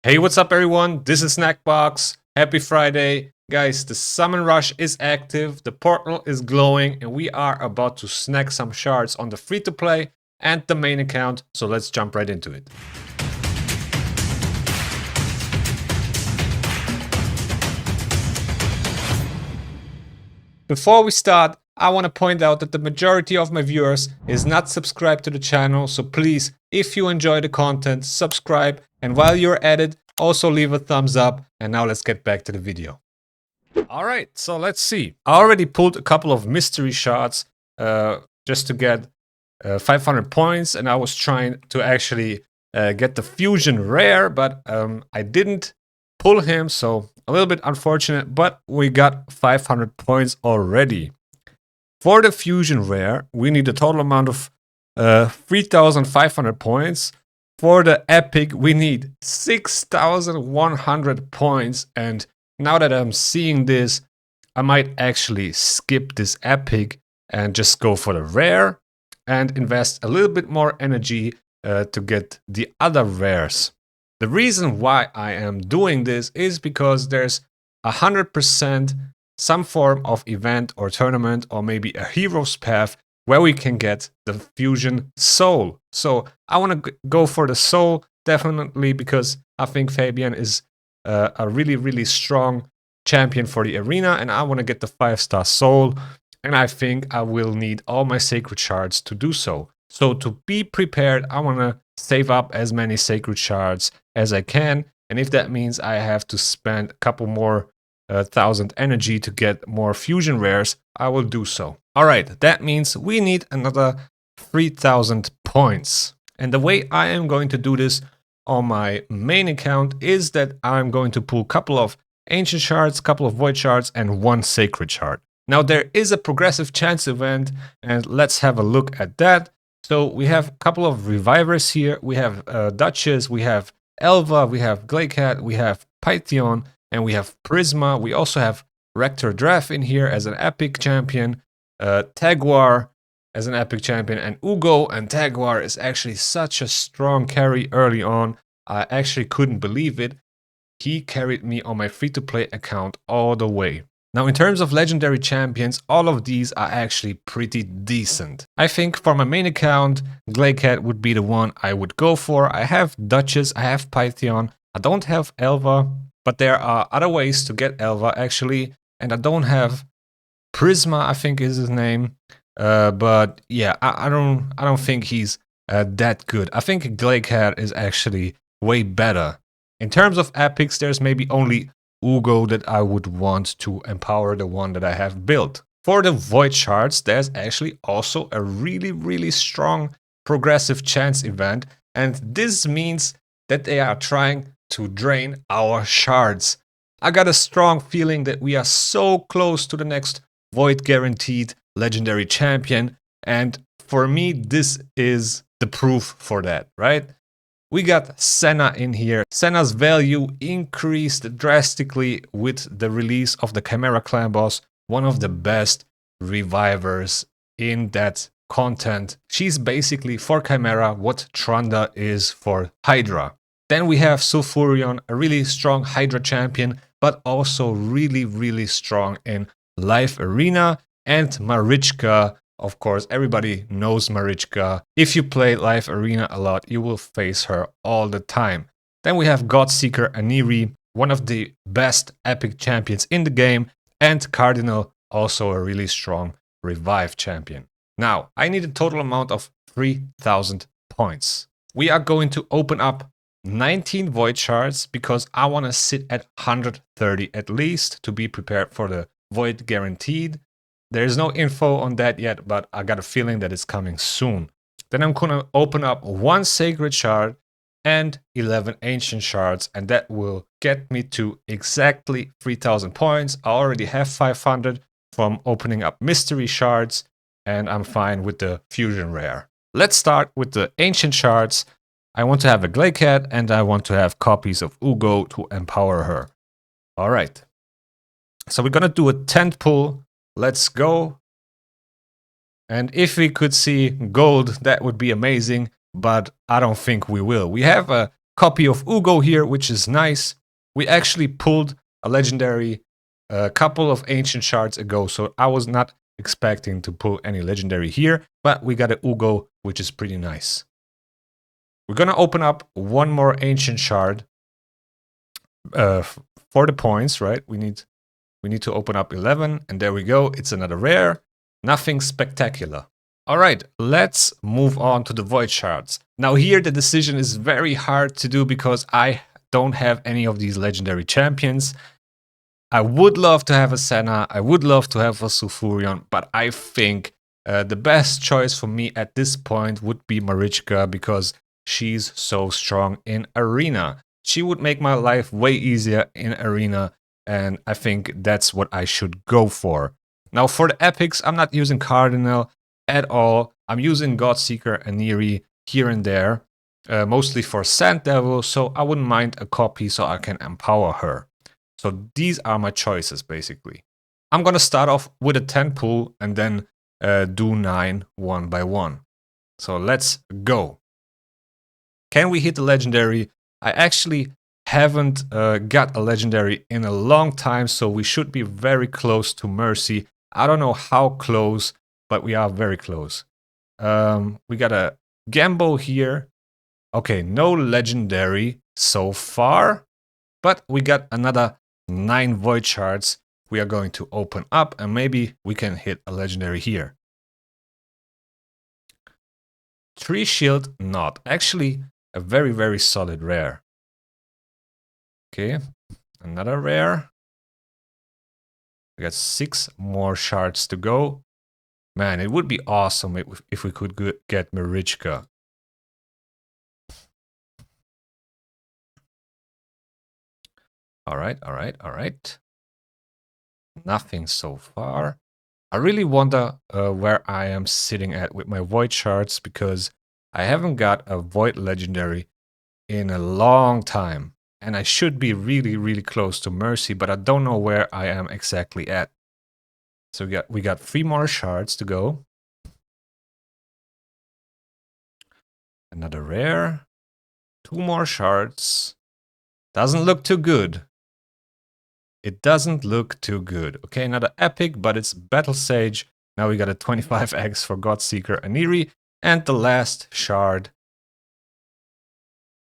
Hey, what's up everyone? This is SnackBox. Happy Friday. Guys, the summon rush is active, the portal is glowing, and we are about to snack some shards on the free-to-play and the main account, so let's jump right into it. Before we start, I want to point out that the majority of my viewers is not subscribed to the channel, so please, if you enjoy the content, subscribe, and while you're at it, also leave a thumbs up. And now let's get back to the video. Alright, so let's see. I already pulled a couple of mystery shots just to get 500 points, and I was trying to actually get the fusion rare, but I didn't pull him, so a little bit unfortunate, but we got 500 points already. For the fusion rare, we need a total amount of 3,500 points. For the epic, we need 6,100 points, and now that I'm seeing this, I might actually skip this epic and just go for the rare and invest a little bit more energy to get the other rares. The reason why I am doing this is because there's 100% some form of event or tournament or maybe a hero's path where we can get the fusion soul. So I want to go for the soul definitely because I think Fabian is a really strong champion for the arena, and I want to get the 5-star soul, and I think I will need all my sacred shards to do so. So to be prepared, I want to save up as many sacred shards as I can, and if that means I have to spend a couple more 1,000 energy to get more fusion rares, I will do so. Alright, that means we need another 3,000 points. And the way I am going to do this on my main account is that I'm going to pull a couple of ancient shards, couple of void shards, and one sacred shard. Now there is a progressive chance event, and let's have a look at that. So we have a couple of revivers here. We have Duchess, we have Elva, we have Glaycat, we have Pythion, and we have Prisma. We also have Rector Dref in here as an epic champion, Taguar as an epic champion, and Ugo. And Taguar is actually such a strong carry early on. I actually couldn't believe it. He carried me on my free-to-play account all the way. Now in terms of legendary champions, all of these are actually pretty decent. I think for my main account, Glaycat would be the one I would go for. I have Duchess, I have Pythion, I don't have Elva, but there are other ways to get Elva actually, and I don't have Prisma, I think is his name. But yeah, I don't think he's that good. I think Glaycat is actually way better. In terms of epics, there's maybe only Ugo that I would want to empower the one that I have built. For the void shards, there's actually also a really strong progressive chance event, and this means that they are trying to drain our shards. I got a strong feeling that we are so close to the next void guaranteed legendary champion, and for me this is the proof for that, right? We got Senna in here. Senna's value increased drastically with the release of the Chimera Clan boss, one of the best revivers in that content. She's basically for Chimera what Trunda is for Hydra. Then we have Sulfurion, a really strong Hydra champion, but also really strong in Live Arena. And Marichka, of course, everybody knows Marichka. If you play Live Arena a lot, you will face her all the time. Then we have Godseeker Aniri, one of the best epic champions in the game, and Cardinal, also a really strong revive champion. Now, I need a total amount of 3,000 points. We are going to open up 19 void shards because I want to sit at 130 at least to be prepared for the void guaranteed. There's no info on that yet, but I got a feeling that it's coming soon. Then I'm gonna open up one sacred shard and 11 ancient shards, and that will get me to exactly 3,000 points. I already have 500 from opening up mystery shards, and I'm fine with the fusion rare. Let's start with the ancient shards. I want to have a Glaycat, and I want to have copies of Ugo to empower her. All right. So we're gonna do a 10th pull. Let's go. And if we could see gold, that would be amazing, but I don't think we will. We have a copy of Ugo here, which is nice. We actually pulled a legendary a couple of ancient shards ago, so I was not expecting to pull any legendary here, but we got a Ugo, which is pretty nice. We're gonna open up one more ancient shard for the points, right? We need to open up 11, and there we go. It's another rare. Nothing spectacular. All right, let's move on to the void shards. Now here the decision is very hard to do because I don't have any of these legendary champions. I would love to have a Senna, I would love to have a Sulfurion, but I think the best choice for me at this point would be Marichka because she's so strong in Arena. She would make my life way easier in Arena, and I think that's what I should go for. Now for the epics, I'm not using Cardinal at all. I'm using Godseeker and Neri here and there, mostly for Sand Devil, so I wouldn't mind a copy so I can empower her. So these are my choices, basically. I'm gonna start off with a 10 pull and then do 9 one by one. So let's go. Can we hit the legendary? I actually haven't got a legendary in a long time, so we should be very close to Mercy. I don't know how close, but we are very close. We got a Gambo here. Okay, no legendary so far, but we got another 9 void shards we are going to open up, and maybe we can hit a legendary here. 3 shield, not. Actually, a very, very solid rare. Okay, another rare. We got 6 more shards to go. Man, it would be awesome if we could get Marichka. All right. Nothing so far. I really wonder where I am sitting at with my void shards because I haven't got a void legendary in a long time. And I should be really, really close to Mercy, but I don't know where I am exactly at. So we got 3 more shards to go. Another rare. 2 more shards. Doesn't look too good. It doesn't look too good. Okay, another epic, but it's Battle Sage. Now we got a 25x for Godseeker and Neri. And the last shard.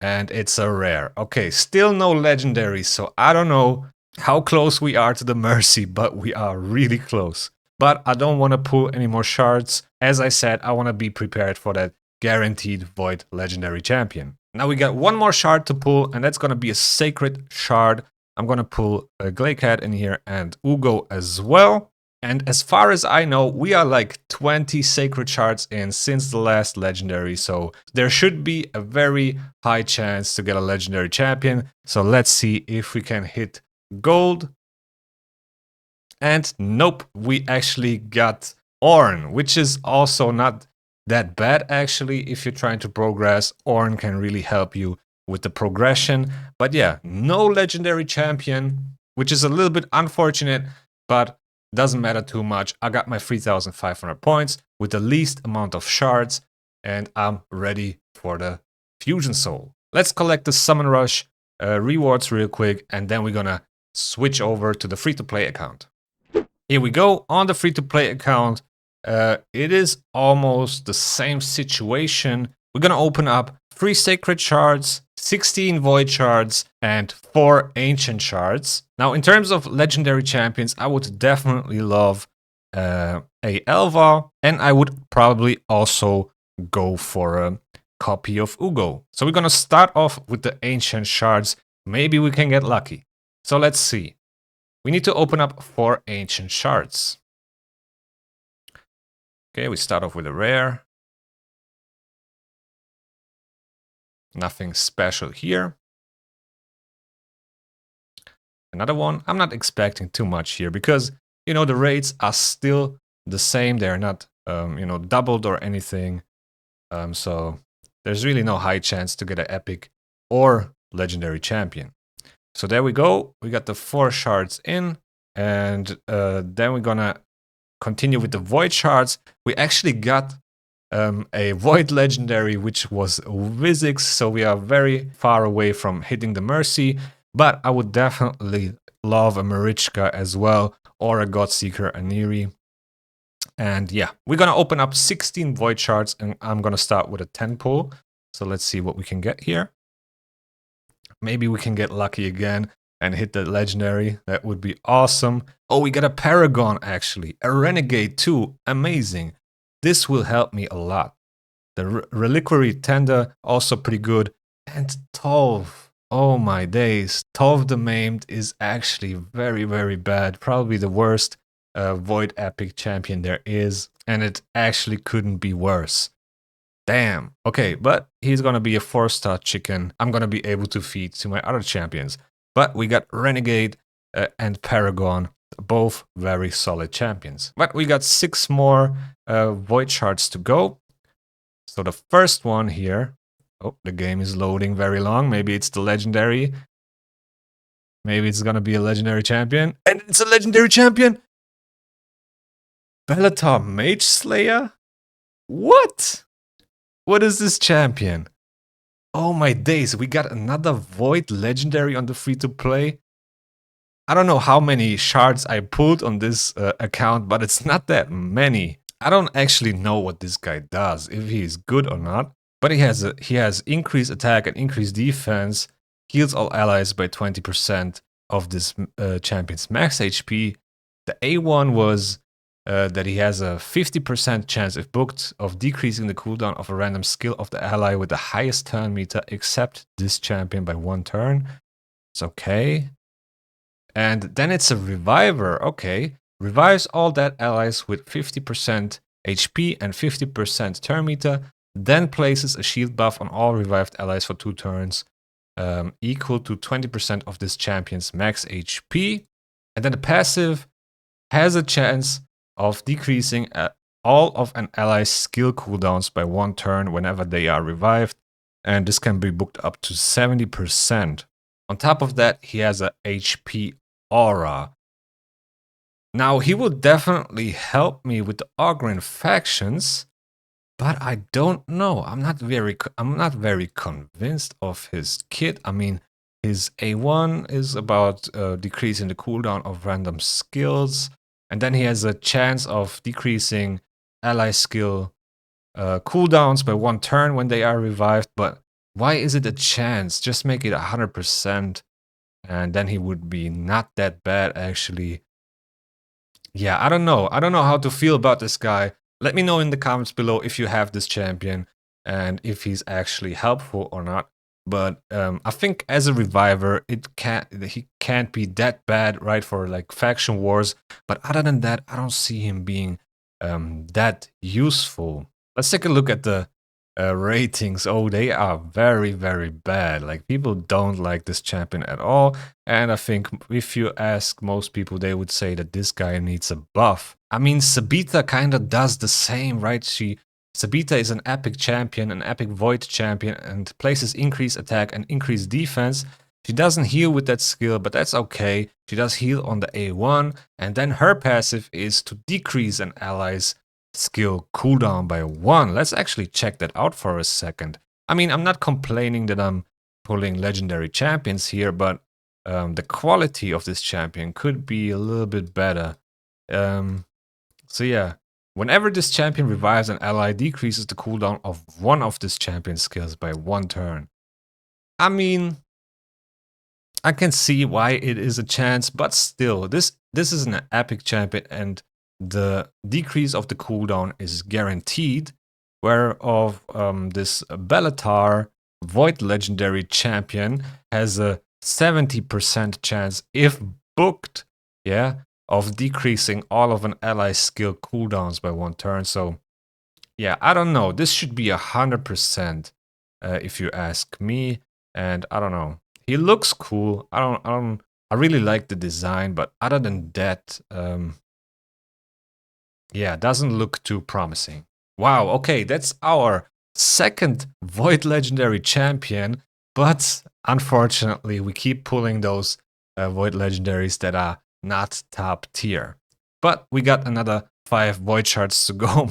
And it's a rare. Okay, still no legendary, so I don't know how close we are to the Mercy, but we are really close. But I don't want to pull any more shards. As I said, I want to be prepared for that guaranteed void legendary champion. Now we got 1 more shard to pull, and that's going to be a sacred shard. I'm going to pull a Glakehead in here and Ugo as well. And as far as I know, we are like 20 sacred shards in since the last legendary. So there should be a very high chance to get a legendary champion. So let's see if we can hit gold. And nope, we actually got Ornn, which is also not that bad actually. If you're trying to progress, Ornn can really help you with the progression. But yeah, no legendary champion, which is a little bit unfortunate, but doesn't matter too much. I got my 3,500 points with the least amount of shards, and I'm ready for the Fusion Soul. Let's collect the Summon Rush rewards real quick, and then we're gonna switch over to the free-to-play account. Here we go, on the free-to-play account. It is almost the same situation. We're gonna open up 3 sacred shards, 16 void shards, and 4 ancient shards. Now, in terms of legendary champions, I would definitely love a Elva, and I would probably also go for a copy of Ugo. So we're gonna start off with the ancient shards. Maybe we can get lucky. So let's see. We need to open up 4 ancient shards. Okay, we start off with a rare. Nothing special here. Another one. I'm not expecting too much here because, you know, the rates are still the same. They're not, you know, doubled or anything. So there's really no high chance to get an epic or legendary champion. So there we go. We got the 4 shards in, and then we're gonna continue with the void shards. We actually got a Void Legendary, which was Vizix, so we are very far away from hitting the Mercy, but I would definitely love a Marichka as well, or a Godseeker Aniri. And yeah, we're gonna open up 16 Void Shards, and I'm gonna start with a 10 pull. So let's see what we can get here. Maybe we can get lucky again and hit the Legendary. That would be awesome. Oh, we got a Paragon actually, a Renegade too, amazing. This will help me a lot. The Reliquary Tender, also pretty good. And Tolv, oh my days. Tolv the Maimed is actually very, very bad. Probably the worst Void Epic champion there is. And it actually couldn't be worse. Damn. Okay, but he's gonna be a 4-star chicken. I'm gonna be able to feed to my other champions. But we got Renegade and Paragon, both very solid champions. But we got 6 more Void Shards to go. So the first one here, oh, the game is loading very long. Maybe it's the legendary. Maybe it's gonna be a legendary champion. And it's a legendary champion! Bellator Mage Slayer? What? What is this champion? Oh my days, we got another Void Legendary on the free-to-play. I don't know how many shards I pulled on this account, but it's not that many. I don't actually know what this guy does, if he is good or not. But he has increased attack and increased defense, heals all allies by 20% of this champion's max HP. The A1 was that he has a 50% chance, if booked, of decreasing the cooldown of a random skill of the ally with the highest turn meter, except this champion by 1 turn. It's okay. And then it's a Reviver, okay. Revives all dead allies with 50% HP and 50% turn meter, then places a shield buff on all revived allies for 2 turns, equal to 20% of this champion's max HP. And then the passive has a chance of decreasing all of an ally's skill cooldowns by 1 turn whenever they are revived, and this can be booked up to 70%. On top of that, he has a HP aura. Now, he will definitely help me with the Ogryn factions, but I don't know. I'm not very convinced of his kit. I mean, his A1 is about decreasing the cooldown of random skills, and then he has a chance of decreasing ally skill cooldowns by 1 turn when they are revived. But why is it a chance? Just make it 100%, and then he would be not that bad actually. Yeah, I don't know. I don't know how to feel about this guy. Let me know in the comments below if you have this champion and if he's actually helpful or not. But I think as a reviver, he can't be that bad, right, for like faction wars. But other than that, I don't see him being that useful. Let's take a look at the ratings. Oh, they are very, very bad. Like, people don't like this champion at all. And I think if you ask most people, they would say that this guy needs a buff. I mean, Sabita kind of does the same, right? Sabita is an epic champion, an epic void champion, and places increased attack and increased defense. She doesn't heal with that skill, but that's okay. She does heal on the A1, and then her passive is to decrease an ally's skill cooldown by 1. Let's actually check that out for a second. I mean, I'm not complaining that I'm pulling legendary champions here, but the quality of this champion could be a little bit better. So yeah. Whenever this champion revives an ally, decreases the cooldown of one of this champion's skills by 1 turn. I mean, I can see why it is a chance, but still, this is an epic champion, and the decrease of the cooldown is guaranteed, whereof this Bellator Void Legendary champion has a 70% chance, if booked, yeah, of decreasing all of an ally's skill cooldowns by 1 turn. So yeah, I don't know. This should be 100% if you ask me. And I don't know. He looks cool. I really like the design, but other than that, yeah, doesn't look too promising. Wow, okay, that's our second Void Legendary champion, but unfortunately, we keep pulling those Void Legendaries that are not top tier. But we got another 5 Void Shards to go,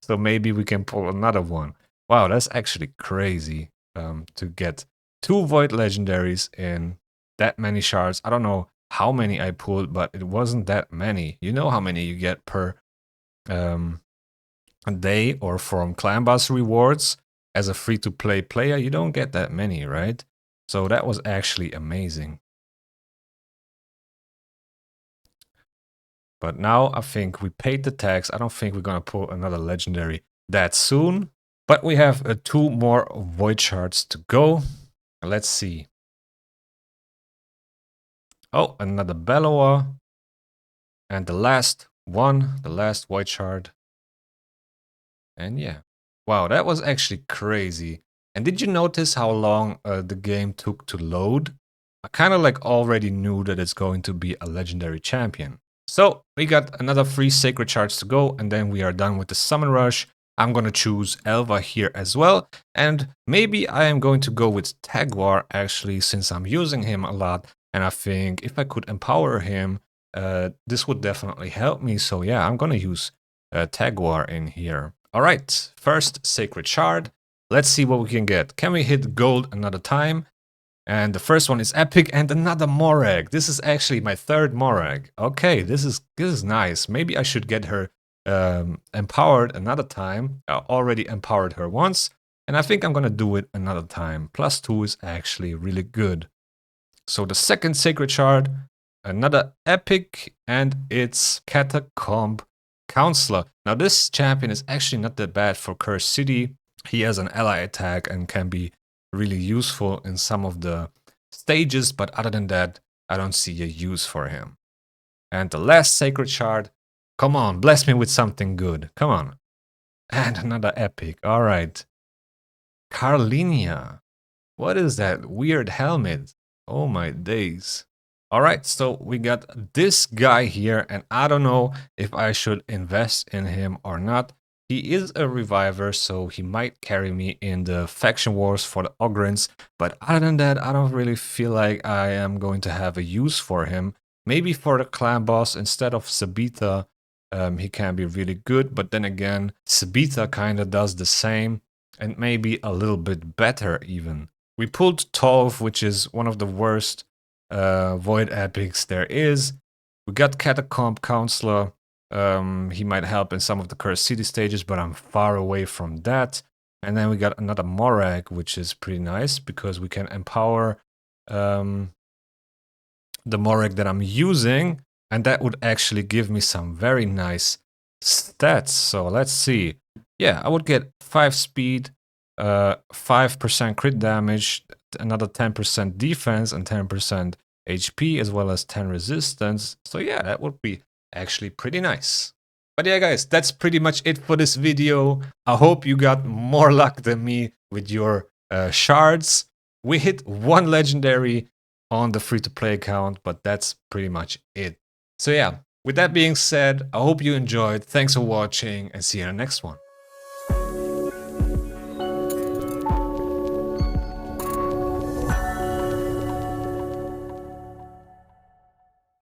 So maybe we can pull another one. Wow, that's actually crazy to get 2 Void Legendaries in that many shards. I don't know how many I pulled, but it wasn't that many. You know how many you get per a day or from Clan Boss rewards as a free-to-play player. You don't get that many, right? So that was actually amazing. But now I think we paid the tax. I don't think we're gonna pull another legendary that soon. But we have 2 more void shards to go. Let's see. Oh, another Bellower. And the last one, the last void shard. And yeah. Wow, that was actually crazy. And did you notice how long the game took to load? I kind of like already knew that it's going to be a legendary champion. So we got another 3 sacred shards to go, and then we are done with the summon rush. I'm gonna choose Elva here as well, and maybe I am going to go with Tagwar actually, since I'm using him a lot, and I think if I could empower him, this would definitely help me. So yeah, I'm gonna use Tagwar in here. All right, first sacred shard. Let's see what we can get. Can we hit gold another time? And the first one is epic and another Morag. This is actually my 3rd Morag. Okay, this is nice. Maybe I should get her empowered another time. I already empowered her once, and I think I'm gonna do it another time. +2 is actually really good. So the second sacred shard, another epic, and it's Catacomb Counselor. Now this champion is actually not that bad for Cursed City. He has an ally attack and can be really useful in some of the stages, but other than that, I don't see a use for him. And the last sacred shard, come on, bless me with something good, come on. And another epic, all right. Carlinia, what is that weird helmet? Oh my days. All right, so we got this guy here, and I don't know if I should invest in him or not. He is a reviver, so he might carry me in the faction wars for the Ogrins. But other than that, I don't really feel like I am going to have a use for him. Maybe for the clan boss instead of Sabitha, he can be really good. But then again, Sabitha kind of does the same and maybe a little bit better even. We pulled Tolv, which is one of the worst void epics there is. We got Catacomb Counselor. He might help in some of the Cursed City stages, but I'm far away from that. And then we got another Morag, which is pretty nice because we can empower the Morag that I'm using, and that would actually give me some very nice stats. So let's see. Yeah, I would get 5 speed, 5% crit damage, another 10% defense, and 10% HP, as well as 10 resistance. So yeah, that would be actually pretty nice. But yeah, guys, that's pretty much it for this video. I hope you got more luck than me with your shards. We hit 1 legendary on the free-to-play account, but that's pretty much it. So yeah, with that being said, I hope you enjoyed. Thanks for watching, and see you in the next one.